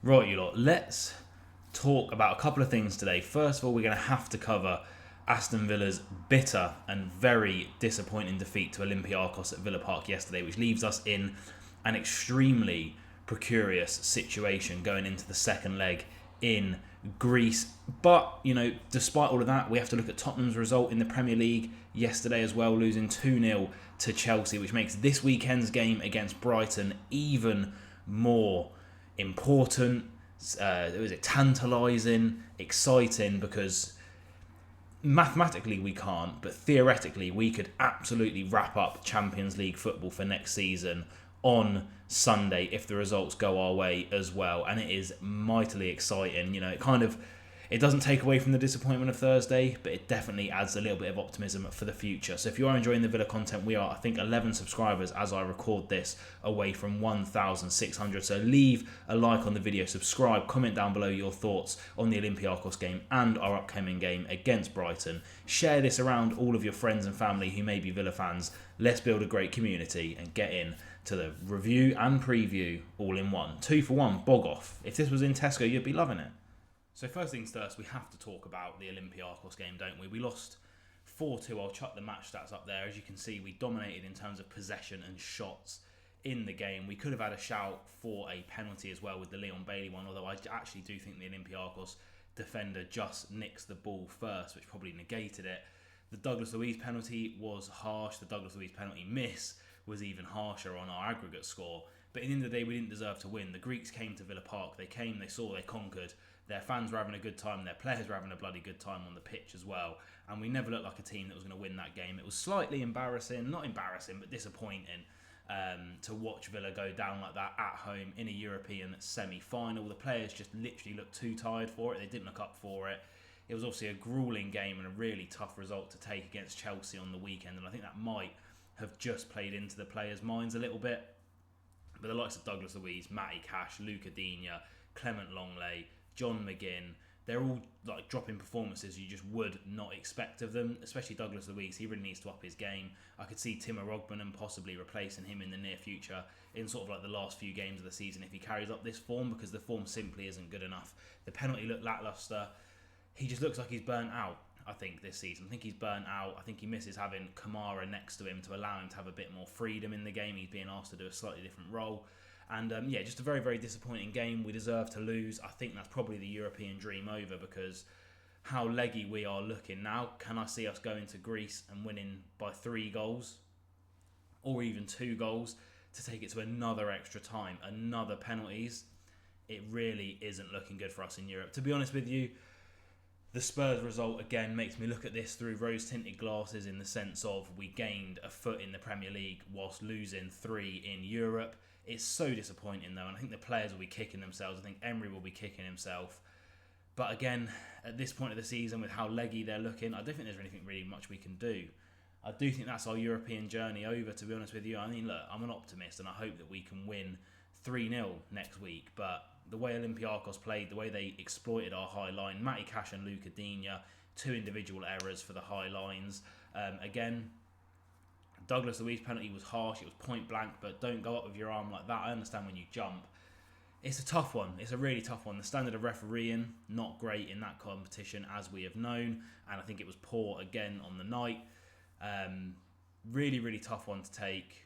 Right, you lot, let's talk about a couple of things today. First of all, we're going to have to cover Aston Villa's bitter and very disappointing defeat to Olympiacos at Villa Park yesterday, which leaves us in an extremely precarious situation going into the second leg in Greece. But, despite all of that, we have to look at Tottenham's result in the Premier League yesterday as well, losing 2-0 to Chelsea, which makes this weekend's game against Brighton even more important. Was it tantalising, exciting? Because mathematically we can't, but theoretically we could absolutely wrap up Champions League football for next season on Sunday if the results go our way as well, and it is mightily exciting. It doesn't take away from the disappointment of Thursday, but it definitely adds a little bit of optimism for the future. So if you are enjoying the Villa content, we are, I think, 11 subscribers as I record this, away from 1,600. So leave a like on the video, subscribe, comment down below your thoughts on the Olympiacos game and our upcoming game against Brighton. Share this around all of your friends and family who may be Villa fans. Let's build a great community and get in to the review and preview all in one. 2 for 1, bog off. If this was in Tesco, you'd be loving it. So first things first, we have to talk about the Olympiacos game, don't we? We lost 4-2. I'll chuck the match stats up there. As you can see, we dominated in terms of possession and shots in the game. We could have had a shout for a penalty as well with the Leon Bailey one, although I actually do think the Olympiacos defender just nicks the ball first, which probably negated it. The Douglas Luiz penalty was harsh. The Douglas Luiz penalty miss was even harsher on our aggregate score. But at the end of the day, we didn't deserve to win. The Greeks came to Villa Park. They came, they saw, they conquered. Their fans were having a good time. Their players were having a bloody good time on the pitch as well. And we never looked like a team that was going to win that game. It was slightly embarrassing, not embarrassing, but disappointing to watch Villa go down like that at home in a European semi-final. The players just literally looked too tired for it. They didn't look up for it. It was obviously a gruelling game and a really tough result to take against Chelsea on the weekend. And I think that might have just played into the players' minds a little bit. But the likes of Douglas Luiz, Matty Cash, Luca Digne, Clement Longley, John McGinn, they're all like dropping performances you just would not expect of them, especially Douglas Luiz. He really needs to up his game. I could see Timo Rogman possibly replacing him in the near future in sort of like the last few games of the season if he carries up this form, because the form simply isn't good enough. The penalty looked lacklustre. He just looks like he's burnt out, I think, this season. I think he's burnt out. I think he misses having Kamara next to him to allow him to have a bit more freedom in the game. He's being asked to do a slightly different role. And just a very, very disappointing game. We deserve to lose. I think that's probably the European dream over, because how leggy we are looking now. Can I see us going to Greece and winning by 3 goals or even 2 goals to take it to another extra time, another penalties? It really isn't looking good for us in Europe. To be honest with you, the Spurs result again makes me look at this through rose-tinted glasses, in the sense of we gained a foot in the Premier League whilst losing 3 in Europe. It's so disappointing though, and I think the players will be kicking themselves. I think Emery will be kicking himself. But again, at this point of the season, with how leggy they're looking, I don't think there's anything really much we can do. I do think that's our European journey over, to be honest with you. I mean, look, I'm an optimist and I hope that we can win 3-0 next week. But the way Olympiacos played, the way they exploited our high line, Matty Cash and Luca Digne, 2 individual errors for the high lines. Again, Douglas Luiz penalty was harsh. It was point blank, but don't go up with your arm like that. I understand when you jump. It's a tough one. It's a really tough one. The standard of refereeing, not great in that competition, as we have known. And I think it was poor again on the night. Really, really tough one to take.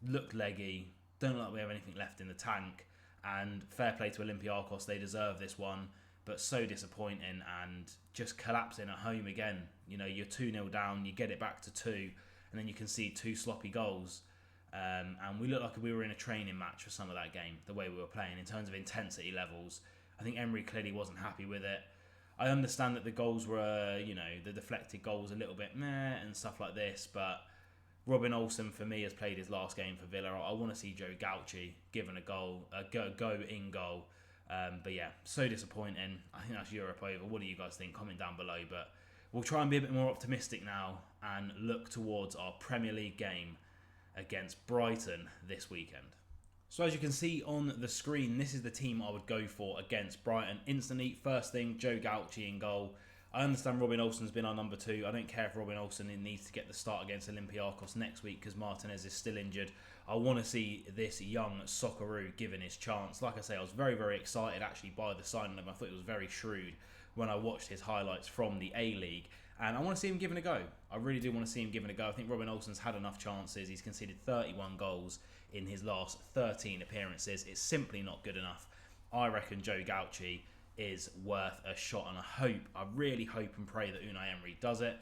Looked leggy. Don't look like we have anything left in the tank. And fair play to Olympiacos. They deserve this one. But so disappointing, and just collapsing at home again. You're 2-0 down. You get it back to 2. And then you can see 2 sloppy goals. And we looked like we were in a training match for some of that game, the way we were playing, in terms of intensity levels. I think Emery clearly wasn't happy with it. I understand that the goals were, the deflected goals a little bit meh and stuff like this, but Robin Olsen, for me, has played his last game for Villa. I want to see Joe Gauci given a goal, go in goal. But yeah, so disappointing. I think that's Europe over. What do you guys think? Comment down below. But we'll try and be a bit more optimistic now and look towards our Premier League game against Brighton this weekend. So as you can see on the screen, this is the team I would go for against Brighton instantly. First thing, Joe Gauci in goal. I understand Robin Olsen's been our number 2. I don't care if Robin Olsen needs to get the start against Olympiacos next week because Martinez is still injured. I want to see this young Socceroo given his chance. Like I say, I was very, very excited actually by the signing of him. I thought it was very shrewd when I watched his highlights from the A-League. And I want to see him given a go. I really do want to see him given a go. I think Robin Olsen's had enough chances. He's conceded 31 goals in his last 13 appearances. It's simply not good enough. I reckon Joe Gauci is worth a shot, and I really hope and pray that Unai Emery does it.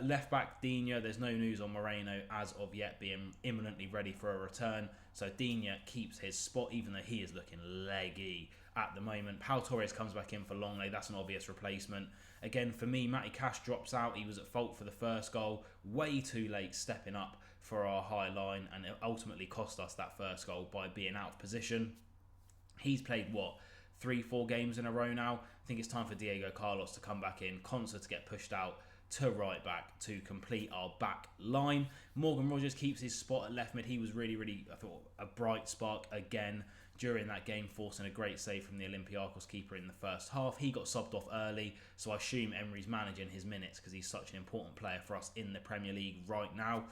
Left back Digne, there's no news on Moreno as of yet being imminently ready for a return, so Digne keeps his spot even though he is looking leggy at the moment. Pau Torres comes back in for Longley, that's an obvious replacement. Again, for me, Matty Cash drops out. He was at fault for the first goal, way too late stepping up for our high line, and it ultimately cost us that first goal by being out of position. He's played 3-4 games in a row now. I think it's time for Diego Carlos to come back in, Konsa to get pushed out to right back to complete our back line. Morgan Rogers keeps his spot at left mid. He was really, I thought, a bright spark again during that game, forcing a great save from the Olympiacos keeper in the first half. He got subbed off early, so I assume Emery's managing his minutes because he's such an important player for us in the Premier League right now.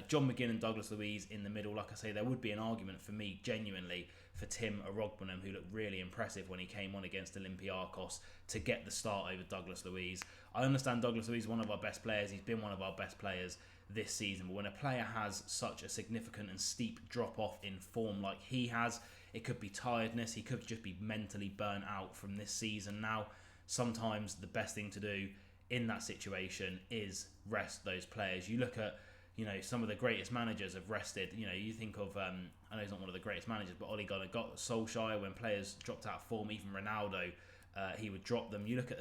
John McGinn and Douglas Luiz in the middle. Like I say, there would be an argument for me, genuinely, for Tim Arogbenham, who looked really impressive when he came on against Olympiacos, to get the start over Douglas Luiz. I understand Douglas Luiz is one of our best players. He's been one of our best players this season, but when a player has such a significant and steep drop off in form like he has, it could be tiredness, he could just be mentally burnt out from this season now. Sometimes the best thing to do in that situation is rest those players. You look at, some of the greatest managers have rested. You think of, I know he's not one of the greatest managers, but Ole Gunnar Solskjaer, when players dropped out of form, even Ronaldo, he would drop them. You look at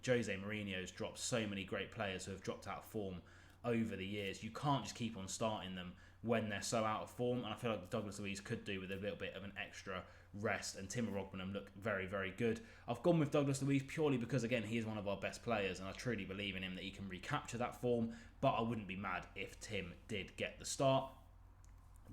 Jose Mourinho's dropped so many great players who have dropped out of form over the years. You can't just keep on starting them when they're so out of form, and I feel like Douglas Luiz could do with a little bit of an extra rest, and Tim Arogbenham looked very, very good. I've gone with Douglas Luiz purely because, again, he is one of our best players, and I truly believe in him that he can recapture that form, but I wouldn't be mad if Tim did get the start.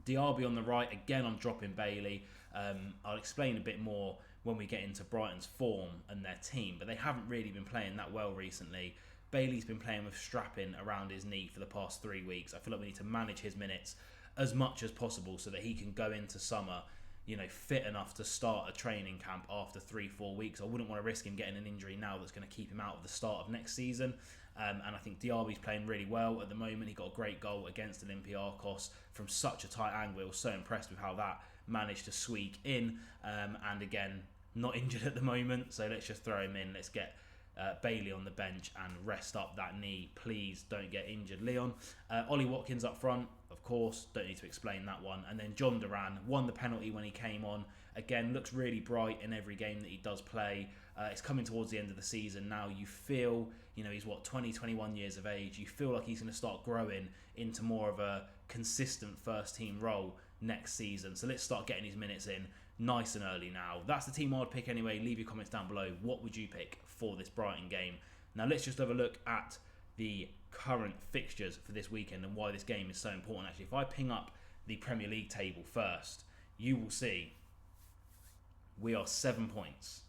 Diaby on the right, again I'm dropping Bailey. I'll explain a bit more when we get into Brighton's form and their team, but they haven't really been playing that well recently. Bailey's been playing with strapping around his knee for the past 3 weeks. I feel like we need to manage his minutes as much as possible so that he can go into summer, fit enough to start a training camp after 3-4 weeks. I wouldn't want to risk him getting an injury now that's going to keep him out of the start of next season. And I think Diaby's playing really well at the moment. He got a great goal against Olympiacos from such a tight angle. I was so impressed with how that managed to squeak in. And again, not injured at the moment, so let's just throw him in. Let's get Bailey on the bench and rest up that knee. Please don't get injured, Leon. Ollie Watkins up front, of course, don't need to explain that one. And then John Duran won the penalty when he came on. Again, looks really bright in every game that he does play. It's coming towards the end of the season now. You feel, he's 20, 21 years of age. You feel like he's going to start growing into more of a consistent first team role next season. So let's start getting his minutes in nice and early now. That's the team I'd pick anyway. Leave your comments down below. What would you pick for this Brighton game? Now let's just have a look at the current fixtures for this weekend and why this game is so important. Actually, if I ping up the Premier League table first, you will see we are 7 points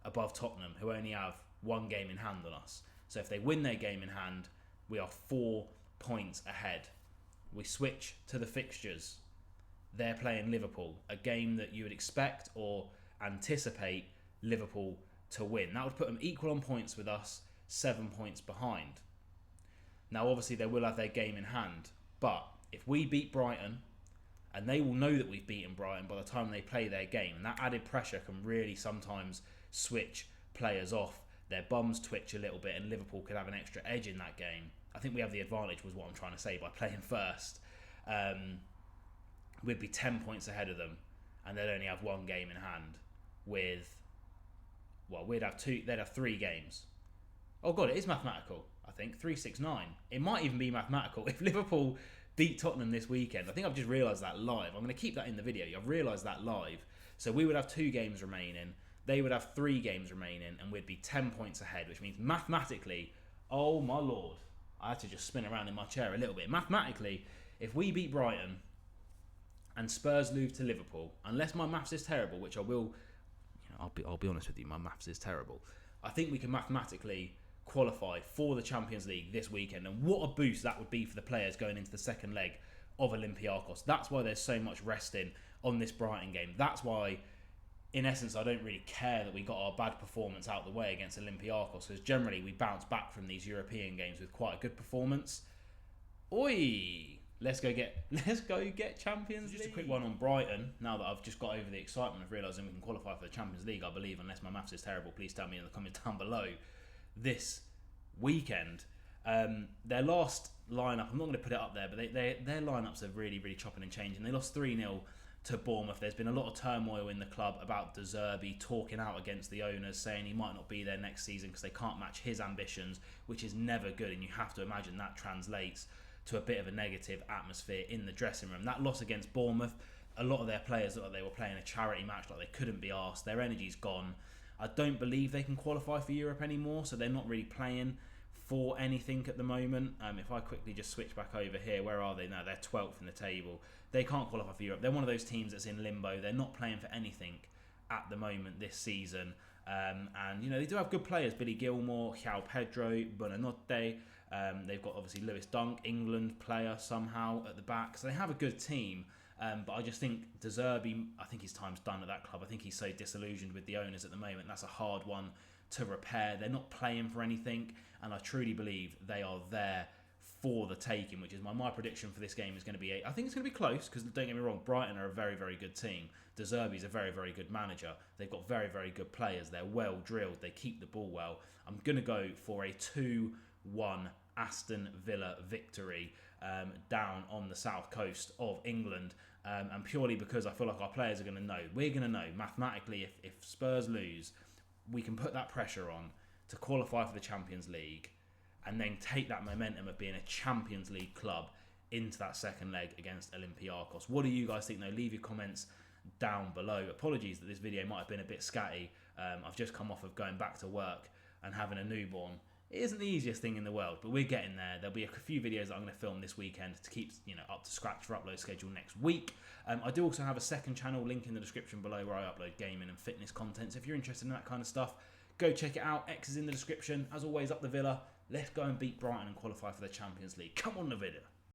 above Tottenham, who only have 1 game in hand on us. So if they win their game in hand, we are 4 points ahead. We switch to the fixtures. They're playing Liverpool, a game that you would expect or anticipate Liverpool to win. That would put them equal on points with us, 7 points behind. Now, obviously, they will have their game in hand, but if we beat Brighton, and they will know that we've beaten Brighton by the time they play their game, and that added pressure can really sometimes switch players off. Their bums twitch a little bit, and Liverpool could have an extra edge in that game. I think we have the advantage, was what I'm trying to say, by playing first. We'd be 10 points ahead of them, and they'd only have 1 game in hand with, they'd have 3 games. Oh God, it is mathematical, I think, 3, 6, 9. It might even be mathematical. If Liverpool beat Tottenham this weekend, I think I've just realised that live. I'm going to keep that in the video. I've realised that live. So we would have 2 games remaining, they would have 3 games remaining, and we'd be 10 points ahead, which means mathematically, oh my Lord, I had to just spin around in my chair a little bit. Mathematically, if we beat Brighton and Spurs lose to Liverpool, unless my maths is terrible, which I will, I'll be honest with you, my maths is terrible. I think we can mathematically qualify for the Champions League this weekend. And what a boost that would be for the players going into the second leg of Olympiacos. That's why there's so much resting on this Brighton game. That's why, in essence, I don't really care that we got our bad performance out the way against Olympiacos, because generally we bounce back from these European games with quite a good performance. Oi! Let's go get Champions League. Just a quick one on Brighton. Now that I've just got over the excitement of realising we can qualify for the Champions League, I believe, unless my maths is terrible, please tell me in the comments down below. This weekend, their last lineup, I'm not going to put it up there, but their lineups are really, really chopping and changing. They lost 3-0 to Bournemouth. There's been a lot of turmoil in the club about De Zerbi talking out against the owners, saying he might not be there next season because they can't match his ambitions, which is never good, and you have to imagine that translates to a bit of a negative atmosphere in the dressing room. That loss against Bournemouth, a lot of their players looked like they were playing a charity match, like they couldn't be arsed. Their energy's gone. I don't believe they can qualify for Europe anymore, so they're not really playing for anything at the moment. If I quickly just switch back over here, where are they now? They're 12th in the table. They can't qualify for Europe. They're one of those teams that's in limbo. They're not playing for anything at the moment this season. And, you know, they do have good players. Billy Gilmore, João Pedro, Buonanotte. They've got, obviously, Lewis Dunk, England player somehow at the back. So they have a good team. But I just think De Zerbi, I think his time's done at that club. I think he's so disillusioned with the owners at the moment. That's a hard one to repair. They're not playing for anything. And I truly believe they are there for the taking, which is my prediction for this game is going to be I think it's going to be close, because don't get me wrong, Brighton are a very, very good team. De Zerbi's a very, very good manager. They've got very, very good players. They're well drilled. They keep the ball well. I'm going to go for a 2-1 Aston Villa victory down on the south coast of England, and purely because I feel like our players are going to know. We're going to know mathematically if Spurs lose, we can put that pressure on to qualify for the Champions League and then take that momentum of being a Champions League club into that second leg against Olympiacos. What do you guys think, though? Leave your comments down below. Apologies that this video might have been a bit scatty. I've just come off of going back to work and having a newborn. It isn't the easiest thing in the world, but we're getting there. There'll be a few videos that I'm going to film this weekend to keep up to scratch for upload schedule next week. I do also have a second channel, link in the description below, where I upload gaming and fitness content. So if you're interested in that kind of stuff, go check it out. X is in the description. As always, up the Villa. Let's go and beat Brighton and qualify for the Champions League. Come on, the Villa.